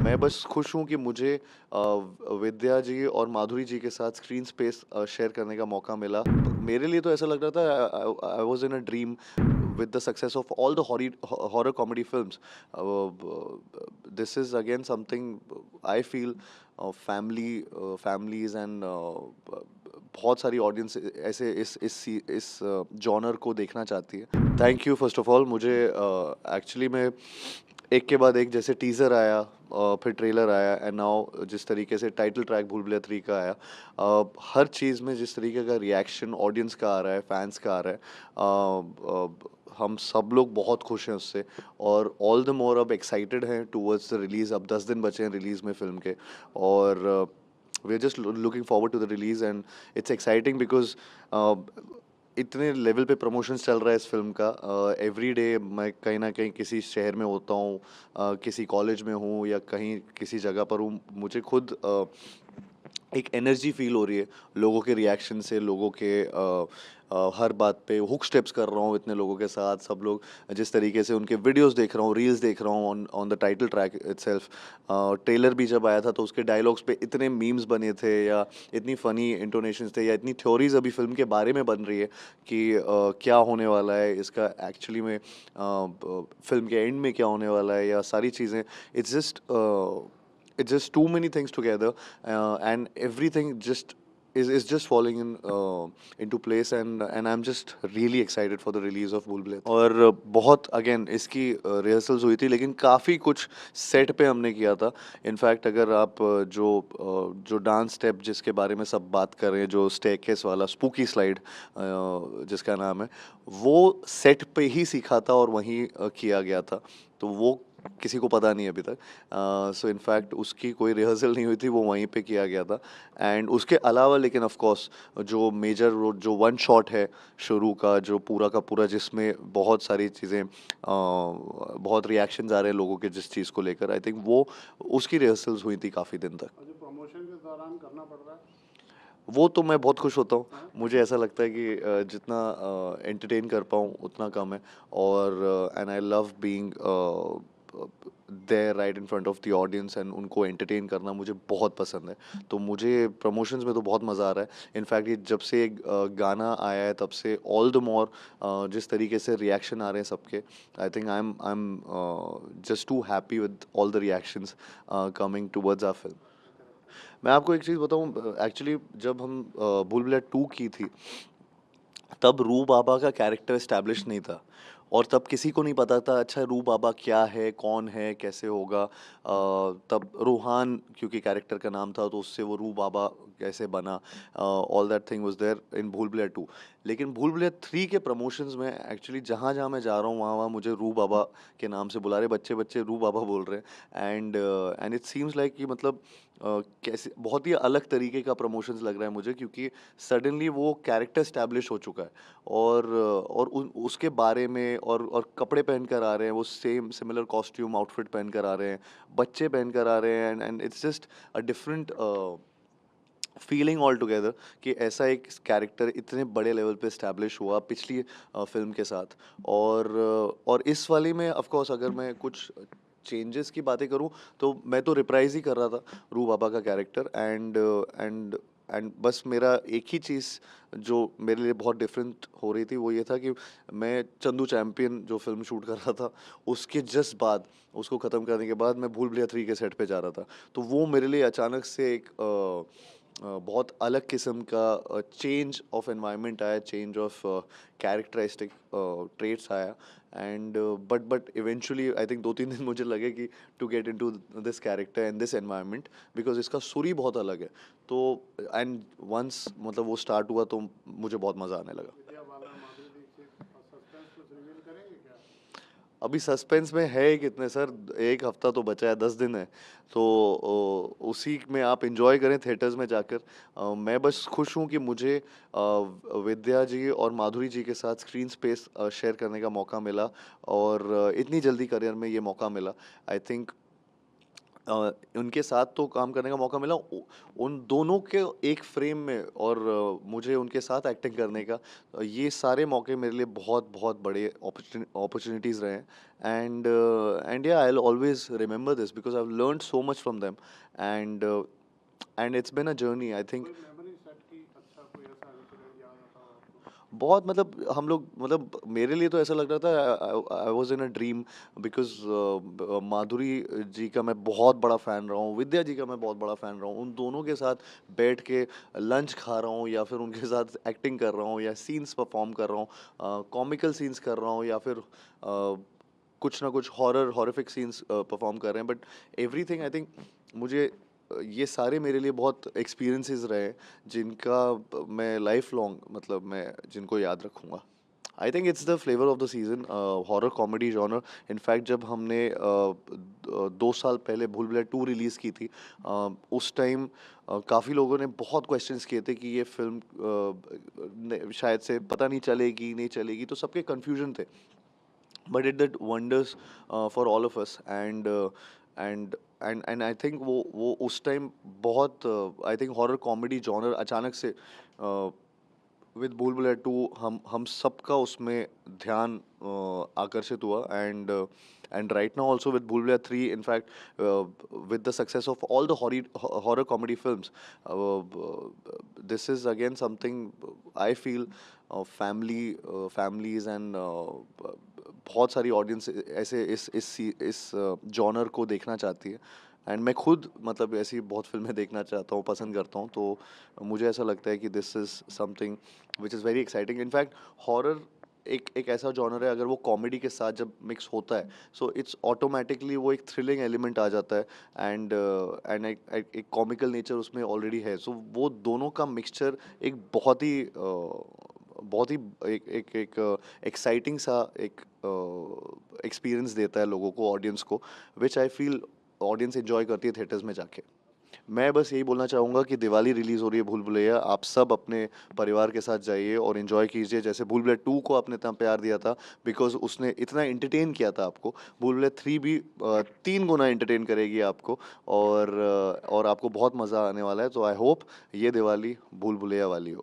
मैं बस खुश हूँ कि मुझे विद्या जी और माधुरी जी के साथ स्क्रीन स्पेस शेयर करने का मौका मिला। मेरे लिए तो ऐसा लग रहा था I was in a dream with the success of all the horror comedy films. This is again something I feel families and बहुत सारी ऑडियंस ऐसे इस जॉनर को देखना चाहती है। Thank you first of all. मुझे एक्चुअली में एक के बाद एक जैसे टीज़र आया, फिर ट्रेलर आया, एंड नाउ जिस तरीके से टाइटल ट्रैक भूल भुलैया 3 का आया, हर चीज़ में जिस तरीके का रिएक्शन ऑडियंस का आ रहा है, फैंस का आ रहा है, हम सब लोग बहुत खुश हैं उससे। और ऑल द मोर अब एक्साइटेड हैं टूवर्ड्स द रिलीज़। अब 10 दिन बचे हैं रिलीज़ में फ़िल्म के, और we are just looking forward to the release, and it's exciting because इतने लेवल पे प्रमोशंस चल रहा है इस फिल्म का। एवरी डे मैं कहीं ना कहीं किसी शहर में होता हूँ, किसी कॉलेज में हूँ या कहीं किसी जगह पर हूँ, मुझे खुद एक एनर्जी फील हो रही है लोगों के रिएक्शन से, लोगों के हर बात पे हुक स्टेप्स कर रहा हूँ इतने लोगों के साथ। सब लोग जिस तरीके से उनके वीडियोस देख रहा हूँ, रील्स देख रहा हूँ on on the title track itself. Trailer भी जब आया था तो उसके डायलॉग्स पे इतने मीम्स बने थे, या इतनी फ़नी इंटोनेशंस थे, या इतनी थ्योरीज अभी फिल्म के बारे में बन रही है कि क्या होने वाला है इसका एक्चुअली में, फिल्म के एंड में क्या होने वाला है, या सारी चीज़ें। It's just it's just too many things together, and everything just is just falling into place, and I'm just really excited for the release of Bhool Bhulaiya 3। और बहुत अगेन इसकी रिहर्सल्स हुई थी, लेकिन काफ़ी कुछ सेट पे हमने किया था। इनफैक्ट अगर आप जो डांस स्टेप जिसके बारे में सब बात कर रहे हैं, जो स्टेयरकेस वाला स्पूकी स्लाइड जिसका नाम है, वो सेट पे ही सीखा था और वहीं किया गया था। तो वो किसी को पता नहीं अभी तक। सो इनफैक्ट उसकी कोई रिहर्सल नहीं हुई थी, वो वहीं पे किया गया था। एंड उसके अलावा लेकिन ऑफ कोर्स जो मेजर जो वन शॉट है शुरू का पूरा जिसमें बहुत सारी चीज़ें, बहुत रिएक्शंस आ रहे हैं लोगों के जिस चीज़ को लेकर, आई थिंक वो उसकी रिहर्सल्स हुई थी काफ़ी दिन तक। और जो प्रमोशन के दौरान करना पड़ रहा है। वो तो मैं बहुत खुश होता हूँ। हाँ। मुझे ऐसा लगता है कि जितना एंटरटेन कर पाऊँ उतना कम है। और and I love being there right in front of the audience, and उनको एंटरटेन करना मुझे बहुत पसंद है। तो मुझे प्रमोशंस में तो बहुत मज़ा आ रहा है। इनफैक्ट ये जब से गाना आया है तब से ऑल द मोर जिस तरीके से रिएक्शन आ रहे हैं सबके, I think I am just too happy with all the reactions coming towards our film. मैं आपको एक चीज़ बताऊँ, एक्चुअली जब हम भूल भुलैया 2 की थी, तब रू बाबा का कैरेक्टर एस्टैब्लिश नहीं था, और तब किसी को नहीं पता था अच्छा रू बाबा क्या है, कौन है, कैसे होगा। तब रूहान क्योंकि कैरेक्टर का नाम था, तो उससे वो रू बाबा कैसे बना, all that thing was there in Bhool Bhulaiyaa 2। लेकिन भूल भुलैया 3 के प्रमोशंस में एक्चुअली जहाँ जहाँ मैं जा रहा हूँ वहाँ वहाँ मुझे रू बाबा के नाम से बुला रहे, बच्चे बच्चे रू बाबा बोल रहे हैं। एंड इट सीम्स लाइक कि मतलब कैसे बहुत ही अलग तरीके का प्रमोशंस लग रहा है मुझे, क्योंकि सडनली वो कैरेक्टर स्टैब्लिश हो चुका है, और उसके बारे में, और कपड़े पहन कर आ रहे हैं, वो सेम सिमिलर कॉस्ट्यूम आउटफिट पहन कर आ रहे हैं, बच्चे पहन कर आ रहे हैं, and it's just a different feeling all together कि ऐसा एक कैरेक्टर इतने बड़े लेवल पे स्टैब्लिश हुआ पिछली फिल्म के साथ। और इस वाली में ऑफ कोर्स अगर मैं कुछ चेंजेस की बातें करूं, तो मैं तो रिप्राइज ही कर रहा था रू बाबा का कैरेक्टर। एंड एंड बस मेरा एक ही चीज़ जो मेरे लिए बहुत डिफरेंट हो रही थी वो ये था कि मैं चंदू चैंपियन जो फिल्म शूट कर रहा था, उसके जस्ट बाद, उसको ख़त्म करने के बाद मैं भूल भुलैया 3 के सेट पे जा रहा था। तो वो मेरे लिए अचानक से एक बहुत अलग किस्म का चेंज ऑफ एनवायरनमेंट आया, चेंज ऑफ कैरेक्टरिस्टिक ट्रेट्स आया। And but eventually I think 2-3 दिन मुझे लगे कि to get into this character and this environment, because इसका सुर ही बहुत अलग है। तो एंड वंस मतलब वो स्टार्ट हुआ तो मुझे बहुत मज़ा आने लगा। विद्या बालन, माधुरी दीक्षित और सस्पेंस कुछ रिवील करेंगे क्या? अभी सस्पेंस में है कितने सर, एक हफ्ता तो बचा है, 10 दिन है। तो उसी में आप इंजॉय करें थिएटर्स में जाकर। मैं बस खुश हूँ कि मुझे विद्या जी और माधुरी जी के साथ स्क्रीन स्पेस शेयर करने का मौका मिला, और इतनी जल्दी करियर में ये मौका मिला। आई थिंक उनके साथ तो काम करने का मौका मिला उन दोनों के एक फ्रेम में, और मुझे उनके साथ एक्टिंग करने का, ये सारे मौके मेरे लिए बहुत बहुत बड़े अपॉर्चुनिटीज़ रहे हैं। एंड या I will always remember this because I have learned so much from them. And and it's been a journey I think. कोई मेमोरी सेट की अच्छा कोई ऐसा इंसिडेंट याद आता हो आपको? बहुत मतलब हम लोग मतलब मेरे लिए तो ऐसा लग रहा था I was in a dream because Madhuri ji का मैं बहुत बड़ा फ़ैन रहा हूँ, विद्या जी का मैं बहुत बड़ा फ़ैन रहा हूँ, उन दोनों के साथ बैठ के लंच खा रहा हूँ या फिर उनके साथ एक्टिंग कर रहा हूँ या सीन्स परफॉर्म कर रहा हूँ, कॉमिकल सीन्स कर रहा हूँ या फिर कुछ ना कुछ हॉरिफिक सीन्स परफॉर्म कर रहे हैं, बट एवरीथिंग आई थिंक मुझे ये सारे मेरे लिए बहुत एक्सपीरियंसेस रहे हैं जिनका मैं लाइफ लॉन्ग मतलब मैं जिनको याद रखूँगा। I think it's the flavour of the season, horror comedy genre. In fact जब हमने 2 साल पहले भूल भुलैया 2 रिलीज़ की थी, उस टाइम काफ़ी लोगों ने बहुत क्वेश्चंस किए थे कि ये फ़िल्म शायद से पता नहीं चलेगी, नहीं चलेगी, तो सबके कन्फ्यूजन थे। But it did wonders for all of us. And and I think वो उस टाइम बहुत I think horror comedy genre अचानक से विद भूल भुलैया 2 हम सबका उसमें ध्यान आकर्षित हुआ। And right now also with भूल Bhulaiyaa 3 in fact, with the success of all the horror comedy films, this is again something I feel families and बहुत सारी ऑडियंस ऐसे इस जॉनर को देखना चाहती है। एंड मैं खुद मतलब ऐसी बहुत फिल्में देखना चाहता हूँ, पसंद करता हूँ, तो मुझे ऐसा लगता है कि this is something which is very exciting. In fact horror एक ऐसा जॉनर है, अगर वो कॉमेडी के साथ जब मिक्स होता है, सो इट्स ऑटोमेटिकली वो एक थ्रिलिंग एलिमेंट आ जाता है। एंड एक कॉमिकल नेचर उसमें ऑलरेडी है, सो वो दोनों का मिक्सचर एक बहुत ही एक एक्साइटिंग सा एक एक्सपीरियंस देता है लोगों को, ऑडियंस को, विच आई फील ऑडियंस एंजॉय करती है थिएटर्स में जाके। मैं बस यही बोलना चाहूँगा कि दिवाली रिलीज़ हो रही है भूल भुलैया, आप सब अपने परिवार के साथ जाइए और एंजॉय कीजिए। जैसे भूल भुलैया 2 को आपने इतना प्यार दिया था बिकॉज़ उसने इतना एंटरटेन किया था आपको, भूल भुलैया 3 भी 3 गुना एंटरटेन करेगी आपको, और आपको बहुत मज़ा आने वाला है। तो आई होप ये दिवाली भूल भुलैया वाली हो।